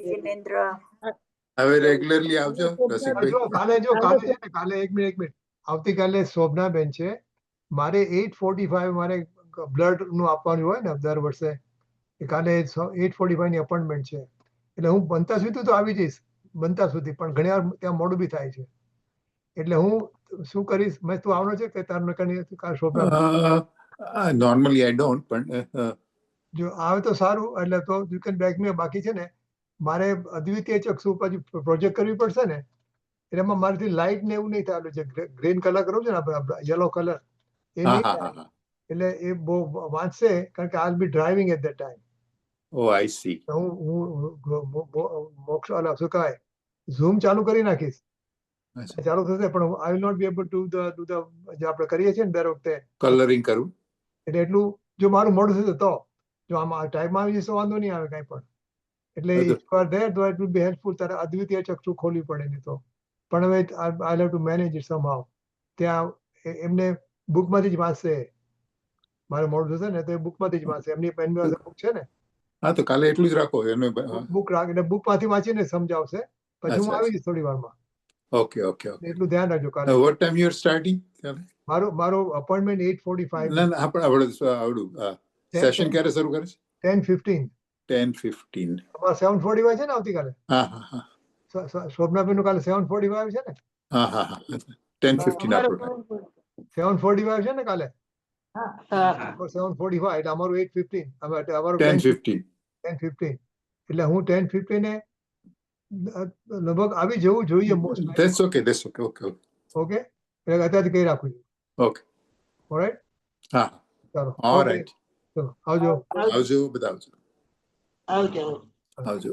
જિનેન્દ્ર હવે રેગ્યુલરલી આવજો રસિકભાઈ. કાલે એક મિનિટ આવતીકાલે શોભનાબેન છે, મારે 8:45 મારે બ્લડ નું આપવાનું હોય ને દર વર્ષે, કાલે 8:45 ની અપોઇન્ટમેન્ટ છે, એટલે હું બનતા સુધી તો આવી જઈશ, બનતા સુધી, પણ ઘણી વાર ત્યાં મોડું બી થાય છે, એટલે હું શું કરીશ, મેં તું આવવાનો છે કે તાર શોભના? નોર્મલી આઈ ડોન્ટ, પણ જો આવે તો સારું, એટલે તો યુ કેન બેક મી. બાકી છે ને મારે અદ્વિતીય ચક્ષુ પછી પ્રોજેક્ટ કરવી પડશે ને, એટલે એમાં મારાથી લાઇટ ને એવું નહીં થાય, જે ગ્રીન કલર કરું છું ને, યલો કલર એ નહીં થાય, એટલે એ બહુ વાંચશે, કારણ કે I be driving at the time. Oh I see. હું મોક્ષ શું કહેવાય, ઝૂમ ચાલુ કરી નાખીશ, ચાલુ થશે, પણ I will not be able to do the જે આપણે કરીએ છીએ ને દર વખતે કલરિંગ કરું, એટલે એટલું જો મારું મોડું થશે તો, જો આમાં ટાઈમમાં આવી જશે વાંધો નહીં આવે કાંઈ પણ, એટલે ઇફ યુ આર ધેર તો ઇટ વિલ બી હેલ્પફુલ. તારે અદ્વિતીય ચક્ષુ ખોલવી પડે નહીં તો, પણ હવે I have to manage it સમહાઉ. ત્યાં એમને બુકમાંથી જ વાંચશે, મારે મોડું થશે ને તો એ બુકમાંથી જ વાંચશે, એમની પાસે બુક છે ને. હા, તો કાલે એટલું જ રાખો, એને બુક રાખ, એટલે બુકમાંથી વાંચીને સમજાવશે, પછી હું આવી જઈશ થોડી વારમાં. Okay okay okay. એટલું ધ્યાન રાખજો કાલે. What time you are starting? મારું અપોઇન્ટમેન્ટ 8:45. ના આપણે આવડું સેશન ક્યારે શરૂ કરે છે? 10:15. 10:15. 7:45 છે ને આવતીકાલે? હા હા હા. શોભનાબેન નું કાલે 7:45 છે ને? હા હા હા. 10:15 આપણો 7:45 છે ને કાલે? 7:45 એટલે અમારું 8:15. અમારું 10:15. 10:15 એટલે હું 10:15 લગભગ આવી જવું જોઈએ. That's okay. Okay. ઓકે, એટલે અત્યારથી કહી રાખું છું. ઓકે. ઓલરાઈટ. હા. ચાલો. ઓલરાઈટ. ચલો આવજો. આવજો બધા આવજો. આવજો. આવજો.